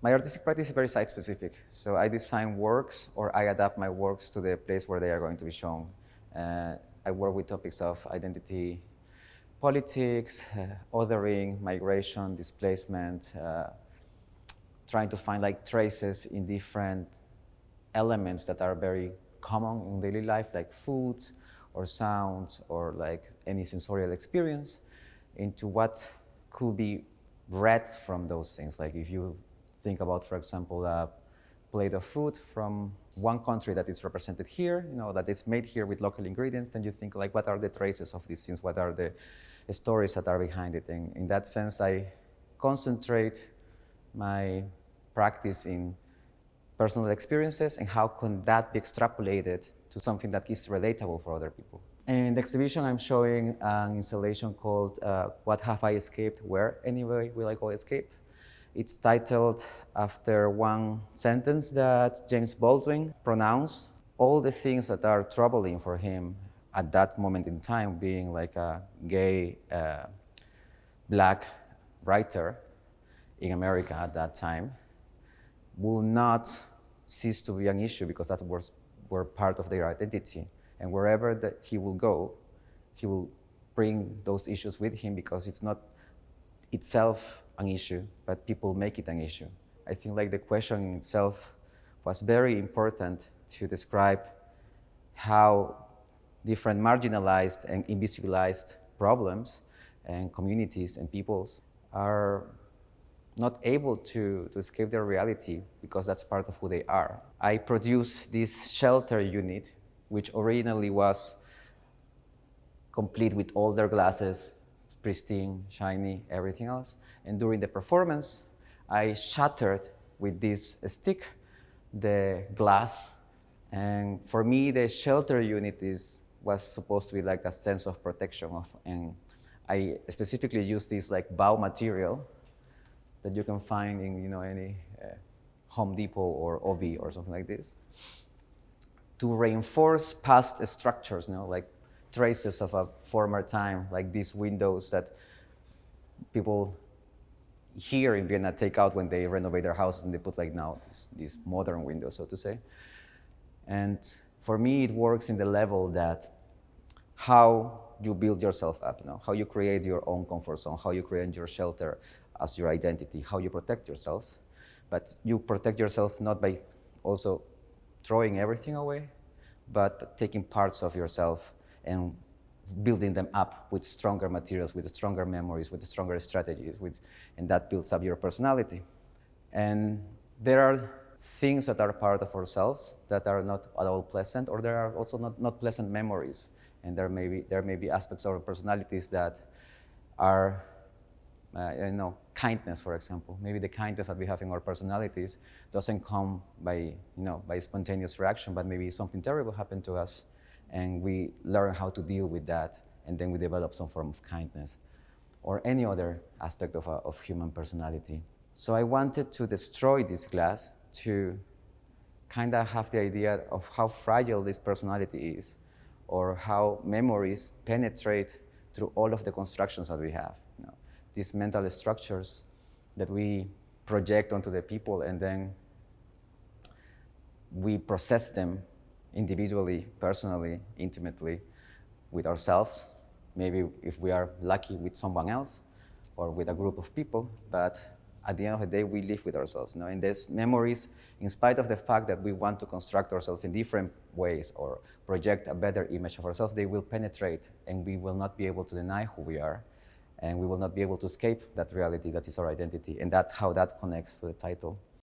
My artistic practice is very site-specific. So I design works or I adapt my works to the place where they are going to be shown. I work with topics of identity, politics, othering, migration, displacement, trying to find like traces in different elements that are very common in daily life, like food or sounds or like any sensorial experience, into what could be read from those things. Like if you think about, for example, a plate of food from one country that is represented here, that is made here with local ingredients, then you think like, what are the traces of these things? What are the stories that are behind it? And in that sense, I concentrate my practice in personal experiences and how can that be extrapolated to something that is relatable for other people. In the exhibition, I'm showing an installation called What Have I Escaped? Where Anyway Will I Go Escape? It's titled after one sentence that James Baldwin pronounced. All the things that are troubling for him at that moment in time, being like a gay black writer in America at that time, will not cease to be an issue because that were part of their identity. And wherever that he will go, he will bring those issues with him because it's not itself an issue, but people make it an issue. I think like the question in itself was very important to describe how different marginalized and invisibilized problems and communities and peoples are not able to escape their reality because that's part of who they are. I produced this shelter unit, which originally was complete with all their glasses, pristine, shiny, everything else. And during the performance, I shattered with this stick the glass. And for me, the shelter unit was supposed to be like a sense of protection. And I specifically used this like bow material that you can find in any Home Depot or Obi or something like this, to reinforce past structures, like traces of a former time, like these windows that people here in Vienna take out when they renovate their houses, and they put like now these modern windows, so to say. And for me, it works in the level that how you build yourself up, how you create your own comfort zone, how you create your shelter as your identity, how you protect yourselves. But you protect yourself not by also throwing everything away, but taking parts of yourself and building them up with stronger materials, with stronger memories, with stronger strategies, and that builds up your personality. And there are things that are part of ourselves that are not at all pleasant, or there are also not pleasant memories. And there may be aspects of our personalities that are, kindness, for example. Maybe the kindness that we have in our personalities doesn't come by spontaneous reaction, but maybe something terrible happened to us, and we learn how to deal with that, and then we develop some form of kindness, or any other aspect of human personality. So I wanted to destroy this glass to kind of have the idea of how fragile this personality is, or how memories penetrate through all of the constructions that we have. These mental structures that we project onto the people, and then we process them individually, personally, intimately with ourselves, maybe if we are lucky with someone else or with a group of people, but at the end of the day, we live with ourselves. And these memories, in spite of the fact that we want to construct ourselves in different ways or project a better image of ourselves, they will penetrate, and we will not be able to deny who we are, and we will not be able to escape that reality that is our identity. And that's how that connects to the title.